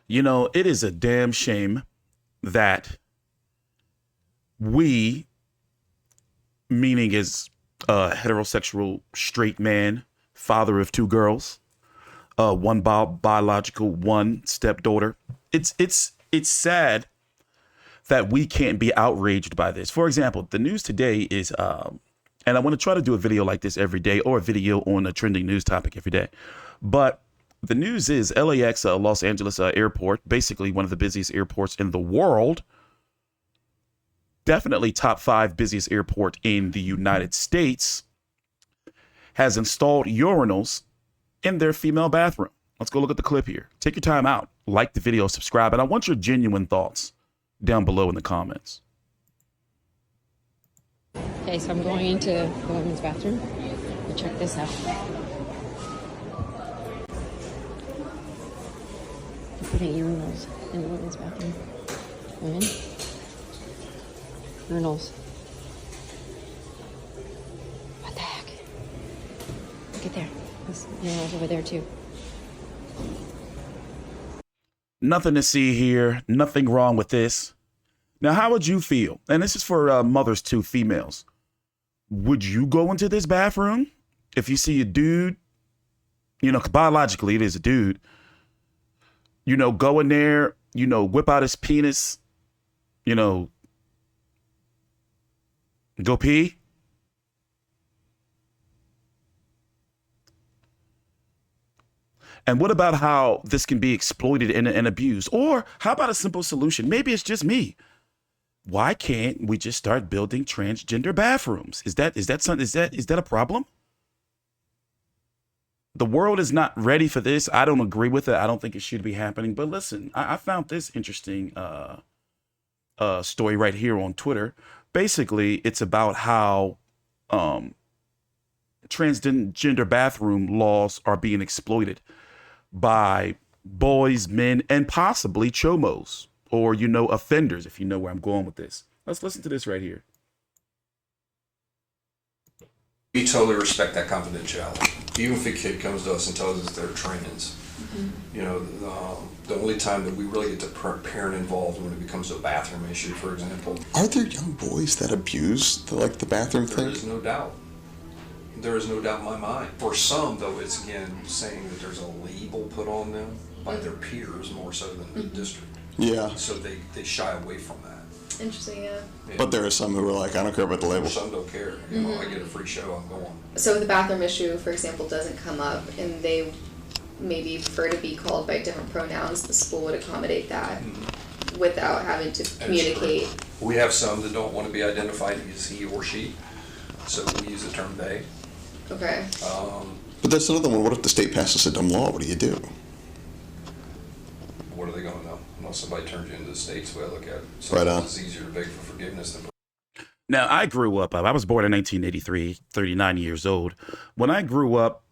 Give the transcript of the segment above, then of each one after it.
You know, it is a damn shame that we, meaning is a heterosexual straight man, father of two girls, one biological, one stepdaughter. It's sad that we can't be outraged by this. For example, the news today is, and I want to try to do a video like this every day, or a video on a trending news topic every day. But the news is LAX, Los Angeles airport, basically one of the busiest airports in the world, definitely top 5 busiest airport in the United States, has installed urinals in their female bathroom. Let's go look at the clip here. Take your time out, like the video, subscribe, and I want your genuine thoughts down below in the comments. Okay, so I'm going into the women's bathroom. Check this out. They're putting urinals in the women's bathroom. Women. Urinals. What the heck? Look at there. There's urinals over there too. Nothing to see here. Nothing wrong with this. Now, how would you feel? And this is for mothers too, females. Would you go into this bathroom if you see a dude, you know, biologically it is a dude, you know, go in there, you know, whip out his penis, you know, go pee? And what about how this can be exploited and abused? Or how about a simple solution? Maybe it's just me. Why can't we just start building transgender bathrooms? Is that a problem? The world is not ready for this. I don't agree with it. I don't think it should be happening. But listen, I found this interesting story right here on Twitter. Basically, it's about how transgender bathroom laws are being exploited by boys, men, and possibly chomos, or, you know, offenders, if you know where I'm going with this. Let's listen to this right here. We totally respect that confidentiality. Even if a kid comes to us and tells us they're trans, you know, the only time that we really get to parent involved when it becomes a bathroom issue, for example. Are there young boys that abuse the bathroom thing? There is no doubt. There is no doubt in my mind. For some, though, it's again saying that there's a label put on them by their peers more so than the district. Yeah. So they shy away from that. Interesting, yeah. But there are some who are like, I don't care about the label. Some don't care. You know, I get a free show, I'm going. So if the bathroom issue, for example, doesn't come up and they maybe prefer to be called by different pronouns, the school would accommodate that without having to communicate. We have some that don't want to be identified as he or she, so we use the term they. Okay. But that's another one. What if the state passes a dumb law? What do you do? What are they going to know? Unless somebody turns you into the state's way I look at it. Right on. It's easier to beg for forgiveness than. Now, I grew up, I was born in 1983, 39 years old. When I grew up,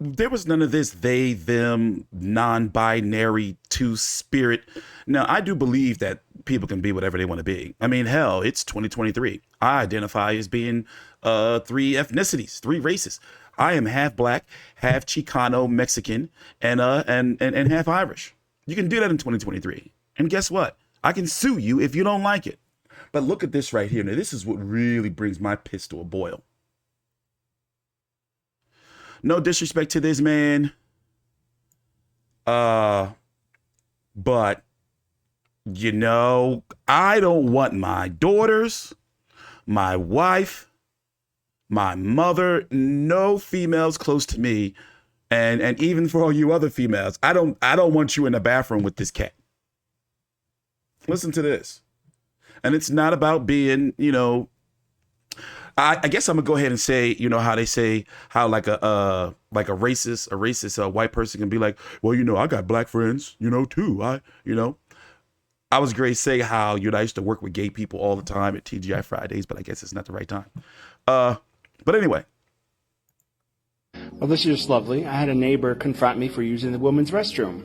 there was none of this they, them, non-binary, two-spirit. Now, I do believe that people can be whatever they want to be. I mean, hell, it's 2023. I identify as being 3 ethnicities, 3 races. I am half black, half Chicano, Mexican, and half Irish. You can do that in 2023. And guess what? I can sue you if you don't like it. But look at this right here. Now, this is what really brings my piss to a boil. No disrespect to this man. But, you know, I don't want my daughters, my wife, my mother, no females close to me. And even for all you other females, I don't want you in the bathroom with this cat. Listen to this. And it's not about being, you know, I guess I'm gonna go ahead and say, you know, how they say how like a racist white person can be like, well, you know, I got black friends, you know, too. I was going to say how, you know, I used to work with gay people all the time at TGI Fridays, but I guess it's not the right time. But anyway. Well, this is just lovely. I had a neighbor confront me for using the women's restroom.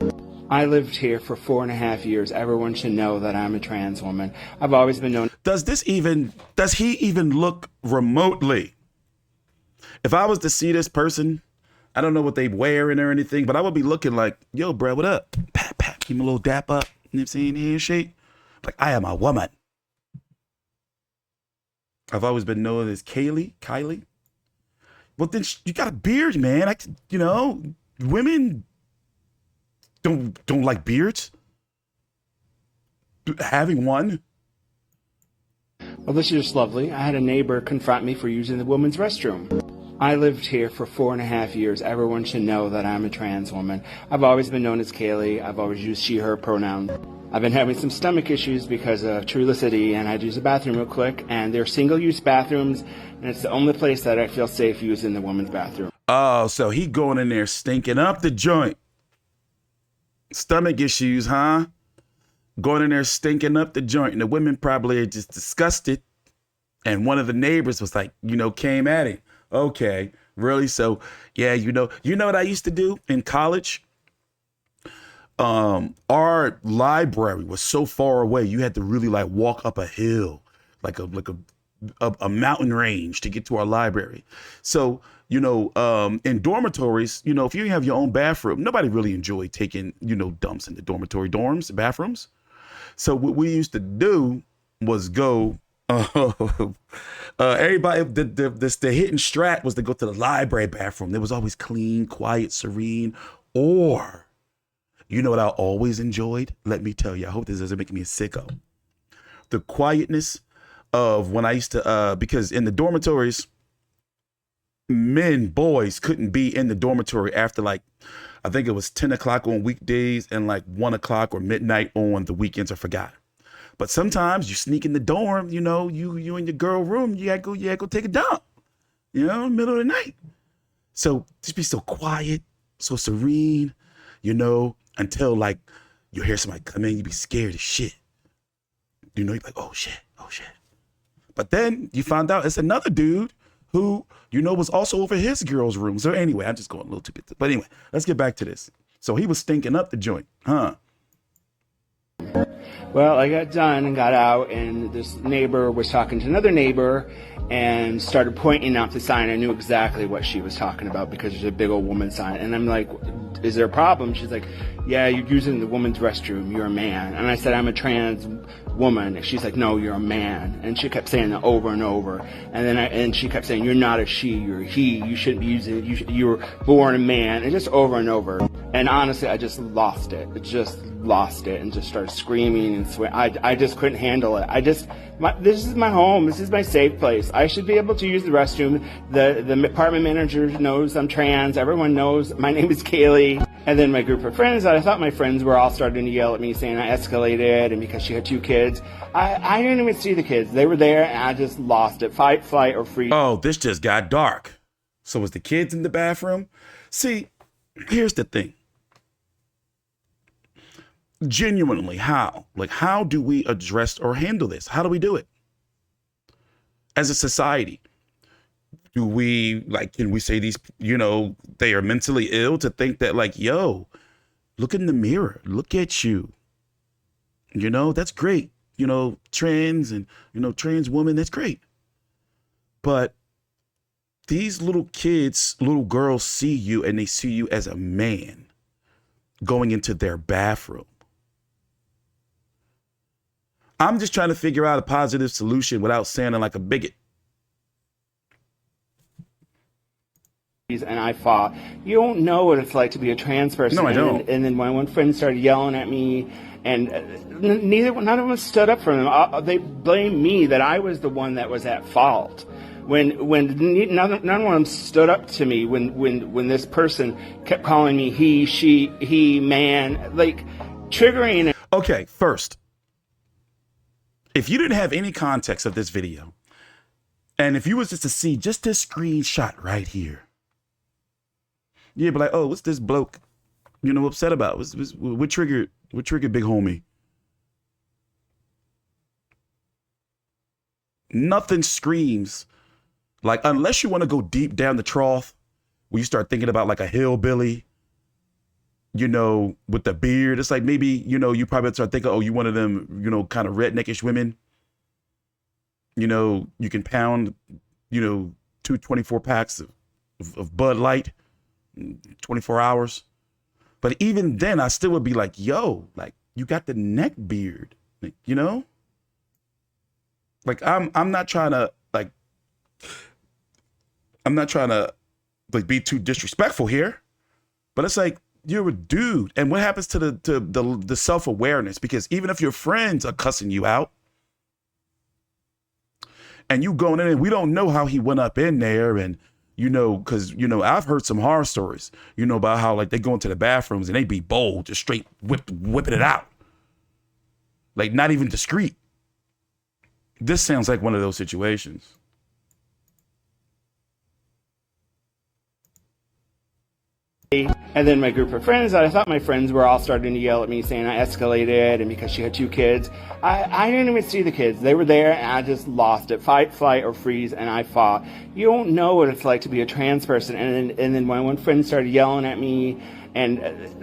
I lived here for 4.5 years. Everyone should know that I'm a trans woman. I've always been known. Does he even look remotely? If I was to see this person, I don't know what they wearing or anything, but I would be looking like, yo, bro, what up? Pat, pat. Give him a little dap up. You know what I'm saying? Handshake. Like, I am a woman. I've always been known as Kylie. Well, then you got a beard, man. Women don't like beards. Having one. Well, this is just lovely. I had a neighbor confront me for using the women's restroom. I lived here for 4.5 years. Everyone should know that I'm a trans woman. I've always been known as Kaylee. I've always used she, her pronoun. I've been having some stomach issues because of Trulicity, and I had to use the bathroom real quick, and they're single-use bathrooms, and it's the only place that I feel safe using the women's bathroom. Oh, so he going in there stinking up the joint. Stomach issues, huh? Going in there stinking up the joint, and the women probably are just disgusted. And one of the neighbors was like, came at him. Okay, really? So, yeah, you know what I used to do in college? Our library was so far away, you had to really like walk up a hill, like a mountain range to get to our library. So, in dormitories, if you have your own bathroom, nobody really enjoyed taking, dumps in the dormitory bathrooms. So what we used to do was go, everybody, the hidden strat was to go to the library bathroom. It was always clean, quiet, serene. Or, what I always enjoyed? Let me tell you, I hope this doesn't make me a sicko. The quietness of when I used to, because in the dormitories, boys couldn't be in the dormitory after I think it was 10 o'clock on weekdays and 1 o'clock or midnight on the weekends. I forgot. But sometimes you sneak in the dorm, you in your girl room, you gotta go take a dump, in the middle of the night. So just be so quiet, so serene, until you hear somebody come in, you be scared as shit. You're like, oh shit. But then you find out it's another dude who, was also over his girl's room. So anyway, I'm just going a little too bit. But anyway, let's get back to this. So he was stinking up the joint, huh? Well, I got done and got out, and this neighbor was talking to another neighbor and started pointing out the sign. I knew exactly what she was talking about because there's a big old woman sign. And I'm like, is there a problem? She's like, yeah, you're using the woman's restroom. You're a man. And I said, I'm a trans woman. And she's like, no, you're a man. And she kept saying that over and over. And she kept saying, you're not a she, you're a he. You shouldn't be using it. You were born a man. And just over and over. And honestly, I just lost it. And just started screaming and swearing. I just couldn't handle it. This is my home. This is my safe place. I should be able to use the restroom. The apartment manager knows I'm trans. Everyone knows my name is Kaylee. And then my group of friends that I thought my friends were all starting to yell at me saying I escalated, and because she had 2 kids. I didn't even see the kids. They were there and I just lost it. Fight, flight, or freeze. Oh, this just got dark. So was the kids in the bathroom? See, here's the thing. Genuinely, how? How do we address or handle this? How do we do it? As a society, do we, can we say these, they are mentally ill to think that look in the mirror, look at you. That's great. Trans and, trans woman, that's great. But these little kids, little girls see you and they see you as a man going into their bathroom. I'm just trying to figure out a positive solution without sounding like a bigot. And I fought. You don't know what it's like to be a trans person. No, I don't. And then my one friend started yelling at me, and none of them stood up for them. They blamed me that I was the one that was at fault. When none of them stood up to me when this person kept calling me he, she, he, man, triggering. Okay, first, if you didn't have any context of this video, and if you was just to see just this screenshot right here, you'd be like, oh, what's this bloke, upset about? What triggered big homie? Nothing screams unless you want to go deep down the trough, where you start thinking about a hillbilly, with the beard. It's maybe, you probably start thinking, oh, you one of them, kind of redneckish women. You can pound, 2 24 packs of Bud Light, 24 hours. But even then, I still would be like, yo, like, you got the neck beard, like, you know? Like, I'm not trying to like be too disrespectful here, but it's like, you're a dude. And what happens to the self-awareness? Because even if your friends are cussing you out and you going in and we don't know how he went up in there, and you know, because you know, I've heard some horror stories, you know, about how like they go into the bathrooms and they be bold, just straight whipping it out. Like not even discreet. This sounds like one of those situations. And then my group of friends, I thought my friends were all starting to yell at me saying I escalated, and because she had 2 kids. I didn't even see the kids. They were there and I just lost it. Fight, flight, or freeze, and I fought. You don't know what it's like to be a trans person. And then my one friend started yelling at me, and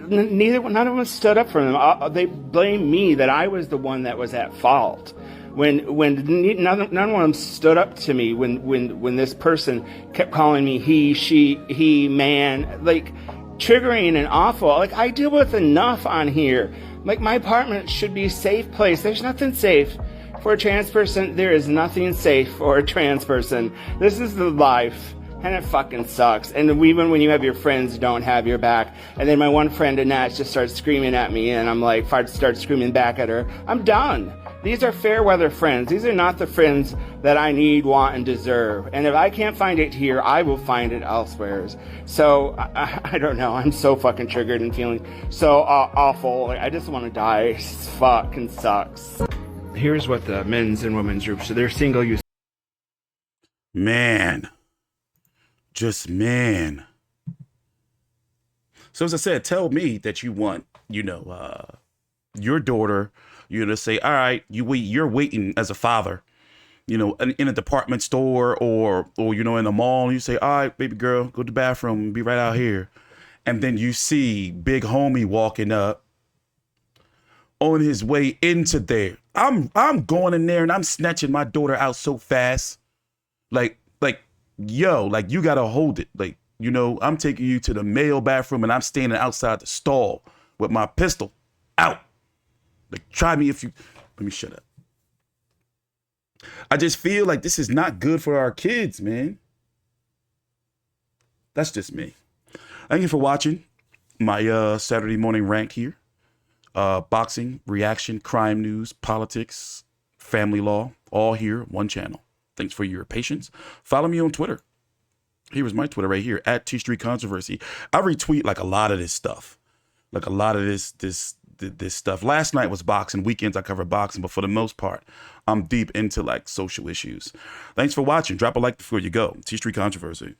none of them stood up for them. They blamed me that I was the one that was at fault. When none of them stood up to me when this person kept calling me he, she, he, man, like triggering and awful. Like I deal with enough on here. Like my apartment should be a safe place. There's nothing safe for a trans person. There is nothing safe for a trans person. This is the life. And it fucking sucks. And even when you have your friends don't have your back. And then my one friend, Annette, just starts screaming at me. And I'm like, start screaming back at her. I'm done. These are fair weather friends. These are not the friends that I need, want, and deserve. And if I can't find it here, I will find it elsewhere. So, I don't know. I'm so fucking triggered and feeling so awful. Like, I just want to die. It fucking sucks. Here's what the men's and women's groups, so they're single use. Man. Just man. So as I said, tell me that you want, you know, your daughter, you know, to say, all right, you're waiting as a father, you know, in a department store or you know, in a mall, and you say, all right, baby girl, go to the bathroom and be right out here. And then you see big homie walking up on his way into there. I'm going in there and I'm snatching my daughter out so fast. Like, yo, like you gotta hold it. Like, you know, I'm taking you to the male bathroom and I'm standing outside the stall with my pistol out. Like, try me if you, let me shut up. I just feel like this is not good for our kids, man. That's just me. Thank you for watching my Saturday morning rant here. Boxing, reaction, crime news, politics, family law, all here, one channel. Thanks for your patience. Follow me on Twitter. Here is my Twitter right here, at T Street Controversy. I retweet like a lot of this stuff. Like a lot of this stuff. Last night was boxing. Weekends I cover boxing, but for the most part, I'm deep into like social issues. Thanks for watching. Drop a like before you go. T Street Controversy.